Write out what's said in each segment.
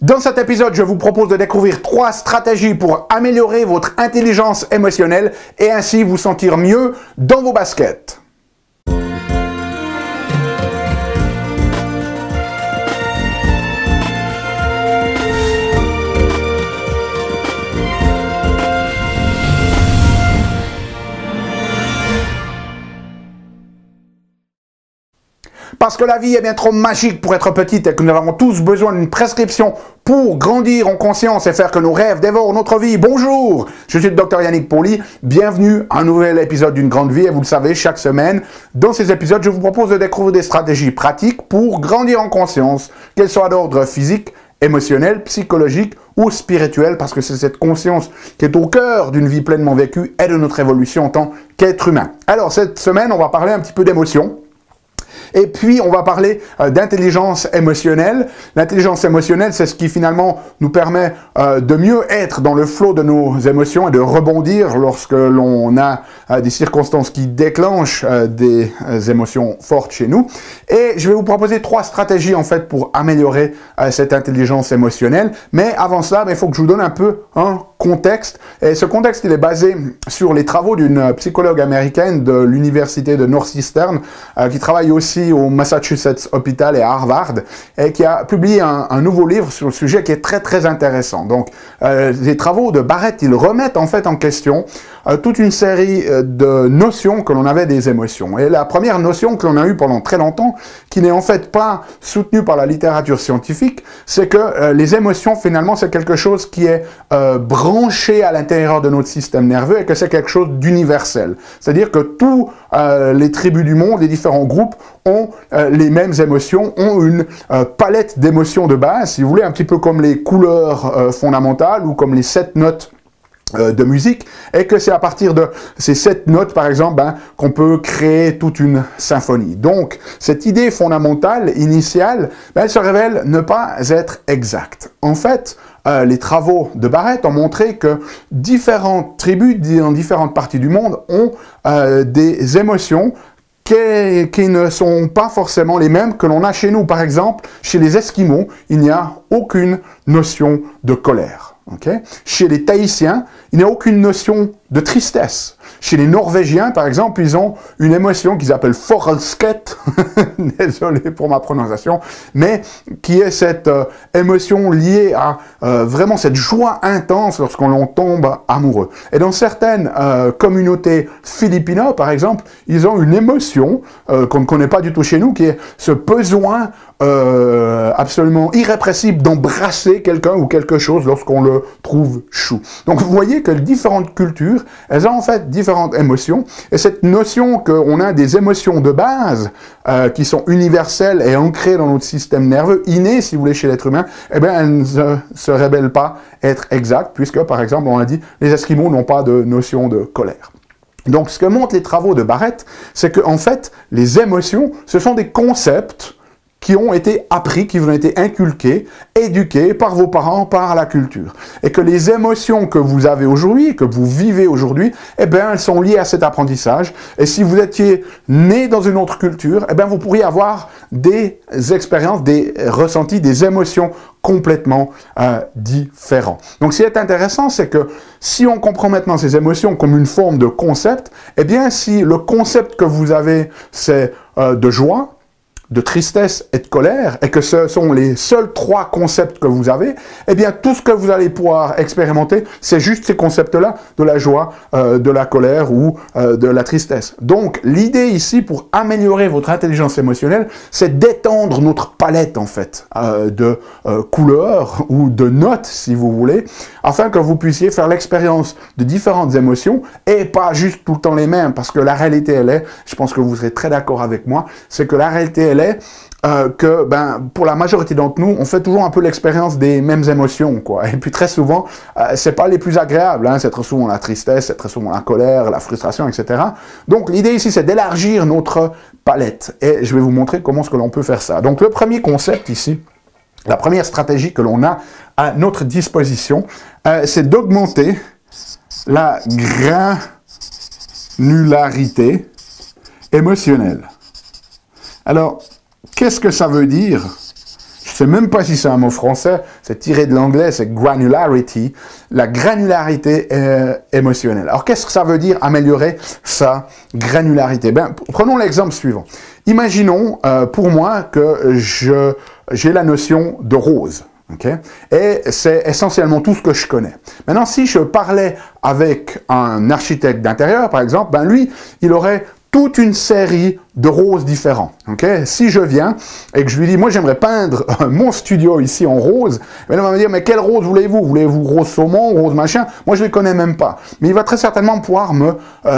Dans cet épisode, je vous propose de découvrir 3 stratégies pour améliorer votre intelligence émotionnelle et ainsi vous sentir mieux dans vos baskets. Parce que la vie est bien trop magique pour être petite et que nous avons tous besoin d'une prescription pour grandir en conscience et faire que nos rêves dévorent notre vie. Bonjour, je suis le Dr Yannick Pauly, bienvenue à un nouvel épisode d'une grande vie et vous le savez, chaque semaine, dans ces épisodes, je vous propose de découvrir des stratégies pratiques pour grandir en conscience, qu'elles soient d'ordre physique, émotionnel, psychologique ou spirituel, parce que c'est cette conscience qui est au cœur d'une vie pleinement vécue et de notre évolution en tant qu'être humain. Alors, cette semaine, on va parler un petit peu d'émotion. Et puis, on va parler d'intelligence émotionnelle. L'intelligence émotionnelle, c'est ce qui finalement nous permet de mieux être dans le flot de nos émotions et de rebondir lorsque l'on a des circonstances qui déclenchent des émotions fortes chez nous. Et je vais vous proposer 3 stratégies, en fait, pour améliorer cette intelligence émotionnelle. Mais avant cela, il faut que je vous donne un peu un contexte. Et ce contexte, il est basé sur les travaux d'une psychologue américaine de l'université de Northeastern, qui travaille aussi au Massachusetts Hospital et à Harvard, et qui a publié un nouveau livre sur le sujet qui est très très intéressant. Donc, les travaux de Barrett, ils remettent en fait en question toute une série de notions que l'on avait des émotions. Et la première notion que l'on a eue pendant très longtemps, qui n'est en fait pas soutenue par la littérature scientifique, c'est que les émotions, finalement, c'est quelque chose qui est branché à l'intérieur de notre système nerveux et que c'est quelque chose d'universel. C'est-à-dire que tous les tribus du monde, les différents groupes, ont les mêmes émotions, ont une palette d'émotions de base, si vous voulez, un petit peu comme les couleurs fondamentales ou comme les 7 notes de musique, et que c'est à partir de ces 7 notes, par exemple, qu'on peut créer toute une symphonie. Donc, cette idée fondamentale, initiale, elle se révèle ne pas être exacte. En fait, les travaux de Barrett ont montré que différentes tribus dans différentes parties du monde ont des émotions qui ne sont pas forcément les mêmes que l'on a chez nous. Par exemple, chez les Esquimaux, il n'y a aucune notion de colère. Okay? Chez les Tahitiens, il n'y a aucune notion de tristesse. Chez les Norvégiens, par exemple, ils ont une émotion qu'ils appellent forelsket, désolé pour ma prononciation, mais qui est cette émotion liée à vraiment cette joie intense lorsqu'on tombe amoureux. Et dans certaines communautés philippinas, par exemple, ils ont une émotion qu'on ne connaît pas du tout chez nous, qui est ce besoin absolument irrépressible d'embrasser quelqu'un ou quelque chose lorsqu'on le trouve chou. Donc vous voyez que les différentes cultures, elles ont en fait différentes émotions, et cette notion qu'on a des émotions de base qui sont universelles et ancrées dans notre système nerveux, inné si vous voulez chez l'être humain, eh bien elles ne se révèlent pas être exactes, puisque par exemple on a dit les Esquimaux n'ont pas de notion de colère. Donc ce que montrent les travaux de Barrett, c'est que en fait les émotions, ce sont des concepts qui ont été appris, qui vous ont été inculqués, éduqués par vos parents, par la culture. Et que les émotions que vous avez aujourd'hui, que vous vivez aujourd'hui, eh bien, elles sont liées à cet apprentissage. Et si vous étiez né dans une autre culture, eh bien, vous pourriez avoir des expériences, des ressentis, des émotions complètement différents. Donc, ce qui est intéressant, c'est que si on comprend maintenant ces émotions comme une forme de concept, eh bien, si le concept que vous avez, c'est de joie, de tristesse et de colère, et que ce sont les seuls 3 concepts que vous avez, eh bien, tout ce que vous allez pouvoir expérimenter, c'est juste ces concepts-là, de la joie, de la colère ou de la tristesse. Donc, l'idée ici, pour améliorer votre intelligence émotionnelle, c'est d'étendre notre palette, en fait, de couleurs ou de notes, si vous voulez, afin que vous puissiez faire l'expérience de différentes émotions, et pas juste tout le temps les mêmes, parce que la réalité, elle est, je pense que vous serez très d'accord avec moi, c'est que la réalité, elle est que pour la majorité d'entre nous, on fait toujours un peu l'expérience des mêmes émotions, quoi. Et puis très souvent, c'est pas les plus agréables, hein. C'est très souvent la tristesse, c'est très souvent la colère, la frustration, etc. Donc l'idée ici, c'est d'élargir notre palette. Et je vais vous montrer comment est-ce que l'on peut faire ça. Donc le premier concept ici, la première stratégie que l'on a à notre disposition, c'est d'augmenter la granularité émotionnelle. Alors, qu'est-ce que ça veut dire? sais même pas si c'est un mot français, c'est tiré de l'anglais, c'est granularity, la granularité émotionnelle. Alors qu'est-ce que ça veut dire améliorer sa granularité? Ben, prenons l'exemple suivant. Imaginons pour moi que j'ai la notion de rose. Okay? Et c'est essentiellement tout ce que je connais. Maintenant, si je parlais avec un architecte d'intérieur, par exemple, ben lui, il aurait toute une série de roses différents. Okay? Si je viens et que je lui dis, moi j'aimerais peindre mon studio ici en rose, ben, il va me dire, mais quelle rose voulez-vous? Voulez-vous rose saumon, rose machin? Moi je ne les connais même pas. Mais il va très certainement pouvoir me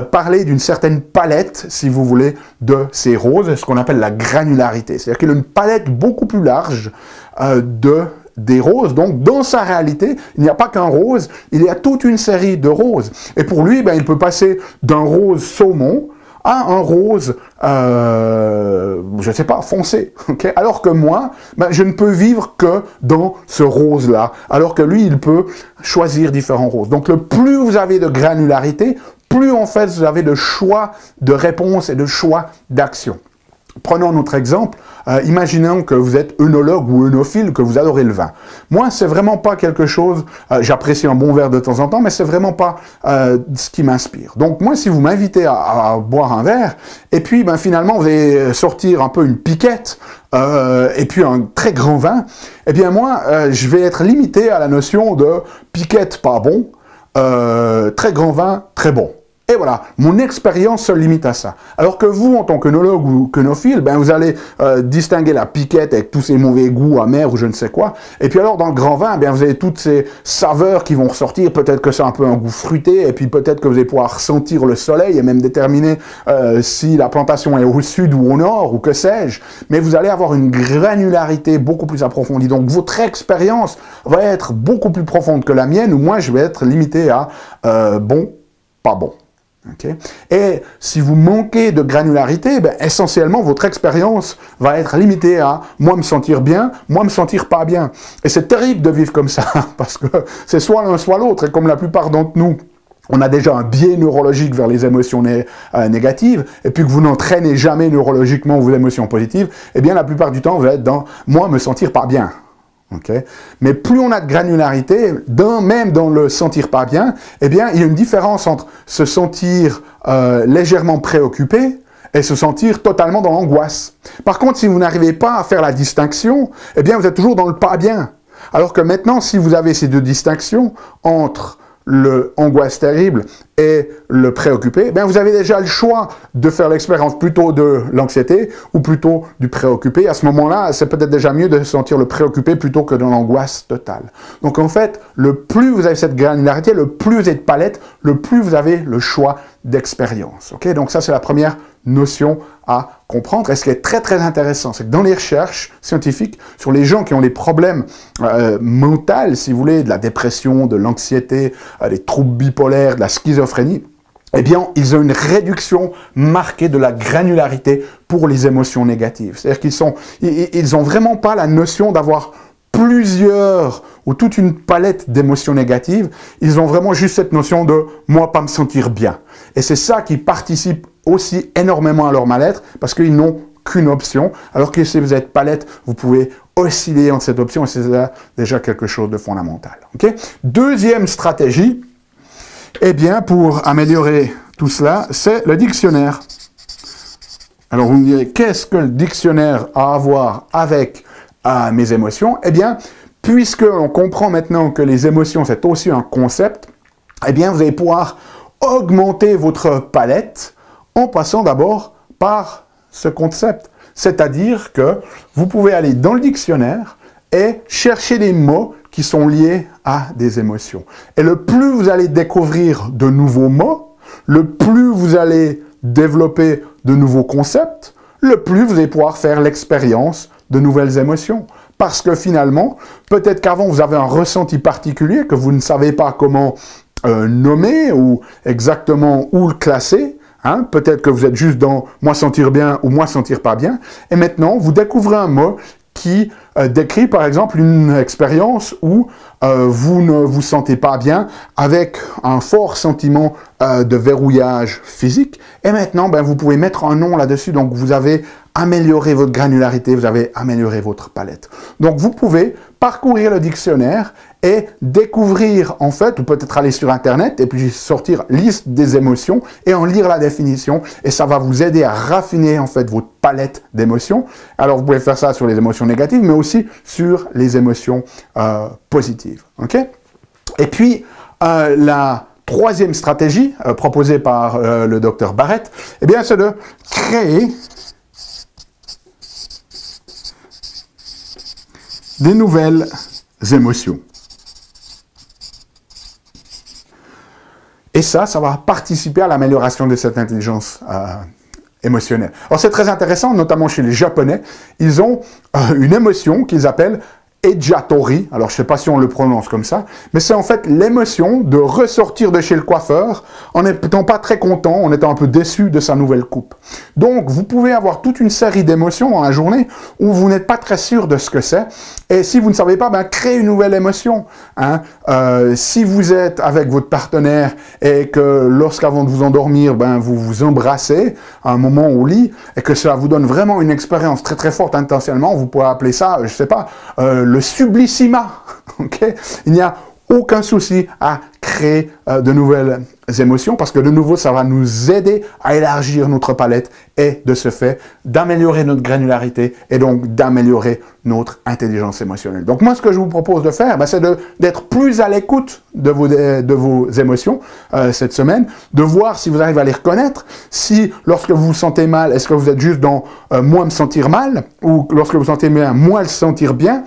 parler d'une certaine palette, si vous voulez, de ces roses, ce qu'on appelle la granularité. C'est-à-dire qu'il a une palette beaucoup plus large des roses. Donc, dans sa réalité, il n'y a pas qu'un rose, il y a toute une série de roses. Et pour lui, ben, il peut passer d'un rose saumon à un rose, je ne sais pas, foncé. Okay? Alors que moi, ben, je ne peux vivre que dans ce rose-là. Alors que lui, il peut choisir différents roses. Donc, le plus vous avez de granularité, plus en fait vous avez de choix de réponse et de choix d'action. Prenons notre exemple, imaginons que vous êtes œnologue ou œnophile, que vous adorez le vin. Moi, c'est vraiment pas quelque chose, j'apprécie un bon verre de temps en temps, mais c'est vraiment pas ce qui m'inspire. Donc moi, si vous m'invitez à boire un verre, et puis ben, finalement vous allez sortir un peu une piquette, et puis un très grand vin, eh bien moi, je vais être limité à la notion de piquette pas bon, très grand vin très bon. Et voilà, mon expérience se limite à ça. Alors que vous, en tant qu'œnologue ou qu'œnophile, ben vous allez distinguer la piquette avec tous ces mauvais goûts amers ou je ne sais quoi. Et puis alors, dans le grand vin, ben, vous avez toutes ces saveurs qui vont ressortir. Peut-être que c'est un peu un goût fruité, et puis peut-être que vous allez pouvoir sentir le soleil et même déterminer si la plantation est au sud ou au nord, ou que sais-je. Mais vous allez avoir une granularité beaucoup plus approfondie. Donc, votre expérience va être beaucoup plus profonde que la mienne, ou moi, je vais être limité à bon, pas bon. Okay. Et si vous manquez de granularité, ben, essentiellement, votre expérience va être limitée à moi me sentir bien, moi me sentir pas bien. Et c'est terrible de vivre comme ça, parce que c'est soit l'un, soit l'autre. Et comme la plupart d'entre nous, on a déjà un biais neurologique vers les émotions négatives, et puis que vous n'entraînez jamais neurologiquement vos émotions positives, eh bien, la plupart du temps, vous êtes dans moi me sentir pas bien. Okay. Mais plus on a de granularité, même dans le sentir pas bien, eh bien, il y a une différence entre se sentir légèrement préoccupé et se sentir totalement dans l'angoisse. Par contre, si vous n'arrivez pas à faire la distinction, eh bien, vous êtes toujours dans le pas bien. Alors que maintenant, si vous avez ces deux distinctions entre le angoisse terrible et le préoccupé, ben vous avez déjà le choix de faire l'expérience plutôt de l'anxiété ou plutôt du préoccupé. À ce moment-là, c'est peut-être déjà mieux de sentir le préoccupé plutôt que dans l'angoisse totale. Donc en fait, le plus vous avez cette granularité, le plus vous êtes palette, le plus vous avez le choix d'expérience. Okay? Donc ça, c'est la première notion à comprendre. Et ce qui est très très intéressant, c'est que dans les recherches scientifiques sur les gens qui ont des problèmes mentaux, si vous voulez, de la dépression, de l'anxiété, des troubles bipolaires, de la schizophrénie, eh bien, ils ont une réduction marquée de la granularité pour les émotions négatives. C'est-à-dire qu'ils n'ont vraiment pas la notion d'avoir plusieurs ou toute une palette d'émotions négatives. Ils ont vraiment juste cette notion de « moi, pas me sentir bien ». Et c'est ça qui participe aussi énormément à leur mal-être, parce qu'ils n'ont qu'une option, alors que si vous êtes palette, vous pouvez osciller entre cette option, et c'est déjà quelque chose de fondamental. Okay? Deuxième stratégie, eh bien, pour améliorer tout cela, c'est le dictionnaire. Alors vous me direz, qu'est-ce que le dictionnaire a à voir avec mes émotions? Eh bien, puisque on comprend maintenant que les émotions, c'est aussi un concept, eh bien, vous allez pouvoir augmenter votre palette en passant d'abord par ce concept. C'est-à-dire que vous pouvez aller dans le dictionnaire et chercher des mots qui sont liés à des émotions. Et le plus vous allez découvrir de nouveaux mots, le plus vous allez développer de nouveaux concepts, le plus vous allez pouvoir faire l'expérience de nouvelles émotions. Parce que finalement, peut-être qu'avant vous avez un ressenti particulier que vous ne savez pas comment nommer ou exactement où le classer. Hein? Peut-être que vous êtes juste dans « moi sentir bien » ou « moi sentir pas bien ». Et maintenant, vous découvrez un mot qui décrit par exemple une expérience où vous ne vous sentez pas bien avec un fort sentiment de verrouillage physique. Et maintenant, ben, vous pouvez mettre un nom là-dessus. Donc, vous avez amélioré votre granularité, vous avez amélioré votre palette. Donc, vous pouvez parcourir le dictionnaire et découvrir, en fait, ou peut-être aller sur Internet et puis sortir liste des émotions et en lire la définition. Et ça va vous aider à raffiner, en fait, votre palette d'émotions. Alors, vous pouvez faire ça sur les émotions négatives, mais aussi sur les émotions positives. OK? Et puis, la troisième stratégie proposée par le docteur Barrett, eh bien, c'est de créer des nouvelles émotions. Et ça va participer à l'amélioration de cette intelligence émotionnelle. Alors c'est très intéressant, notamment chez les Japonais, ils ont une émotion qu'ils appellent Ejatori, alors je ne sais pas si on le prononce comme ça, mais c'est en fait l'émotion de ressortir de chez le coiffeur en n'étant pas très content, en étant un peu déçu de sa nouvelle coupe. Donc vous pouvez avoir toute une série d'émotions dans la journée où vous n'êtes pas très sûr de ce que c'est, et si vous ne savez pas, ben, créez une nouvelle émotion. Hein. Si vous êtes avec votre partenaire et que lorsqu'avant de vous endormir, ben, vous vous embrassez à un moment au lit, et que ça vous donne vraiment une expérience très très forte intentionnellement, vous pouvez appeler ça, je ne sais pas, le Sublissima, ok? Il n'y a aucun souci à créer de nouvelles émotions parce que de nouveau, ça va nous aider à élargir notre palette et de ce fait, d'améliorer notre granularité et donc d'améliorer notre intelligence émotionnelle. Donc moi, ce que je vous propose de faire, ben, c'est d'être plus à l'écoute de vos émotions cette semaine, de voir si vous arrivez à les reconnaître, si lorsque vous vous sentez mal, est-ce que vous êtes juste dans moins me sentir mal ou lorsque vous vous sentez bien, moins le sentir bien.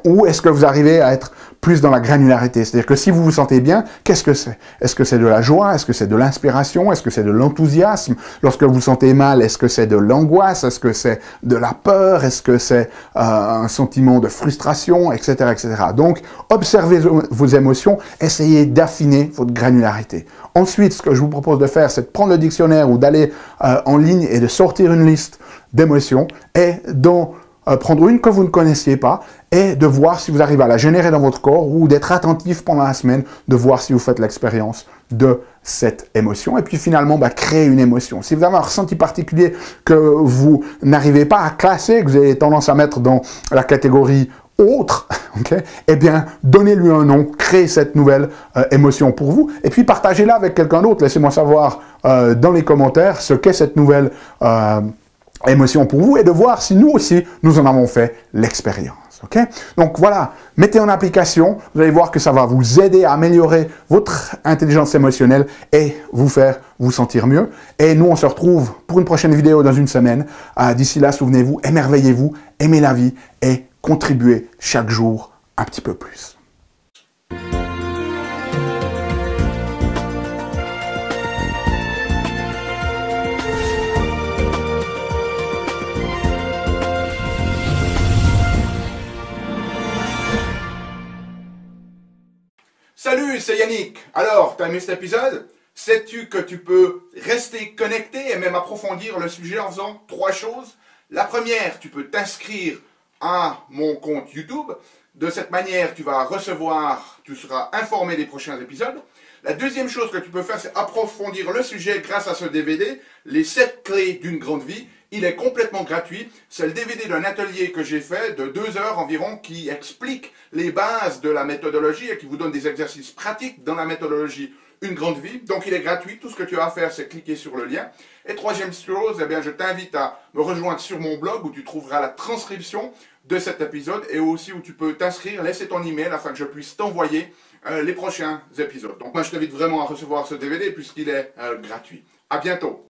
Ou est-ce que vous arrivez à être plus dans la granularité? C'est-à-dire que si vous vous sentez bien, qu'est-ce que c'est? Est-ce que c'est de la joie? Est-ce que c'est de l'inspiration? Est-ce que c'est de l'enthousiasme? Lorsque vous vous sentez mal, est-ce que c'est de l'angoisse? Est-ce que c'est de la peur? Est-ce que c'est un sentiment de frustration? Etc., etc. Donc, observez vos émotions, essayez d'affiner votre granularité. Ensuite, ce que je vous propose de faire, c'est de prendre le dictionnaire ou d'aller en ligne et de sortir une liste d'émotions et prendre une que vous ne connaissiez pas et de voir si vous arrivez à la générer dans votre corps ou d'être attentif pendant la semaine, de voir si vous faites l'expérience de cette émotion. Et puis finalement, créer une émotion. Si vous avez un ressenti particulier que vous n'arrivez pas à classer, que vous avez tendance à mettre dans la catégorie autre, okay, eh bien, donnez-lui un nom, créez cette nouvelle émotion pour vous, et puis partagez-la avec quelqu'un d'autre. Laissez-moi savoir dans les commentaires ce qu'est cette nouvelle émotion pour vous et de voir si nous aussi, nous en avons fait l'expérience. Okay? Donc voilà, mettez en application, vous allez voir que ça va vous aider à améliorer votre intelligence émotionnelle et vous faire vous sentir mieux. Et nous, on se retrouve pour une prochaine vidéo dans une semaine. D'ici là, souvenez-vous, émerveillez-vous, aimez la vie et contribuez chaque jour un petit peu plus. Salut, c'est Yannick. Alors, t'as aimé cet épisode? Sais-tu que tu peux rester connecté et même approfondir le sujet en faisant 3 choses? La première, tu peux t'inscrire à mon compte YouTube. De cette manière, tu seras informé des prochains épisodes. La deuxième chose que tu peux faire, c'est approfondir le sujet grâce à ce DVD, les 7 clés d'une grande vie. Il est complètement gratuit. C'est le DVD d'un atelier que j'ai fait de 2 heures environ qui explique les bases de la méthodologie et qui vous donne des exercices pratiques dans la méthodologie Une Grande Vie. Donc il est gratuit. Tout ce que tu as à faire, c'est cliquer sur le lien. Et troisième chose, eh bien, je t'invite à me rejoindre sur mon blog où tu trouveras la transcription de cet épisode et aussi où tu peux t'inscrire, laisser ton email afin que je puisse t'envoyer les prochains épisodes. Donc moi, je t'invite vraiment à recevoir ce DVD puisqu'il est gratuit. À bientôt.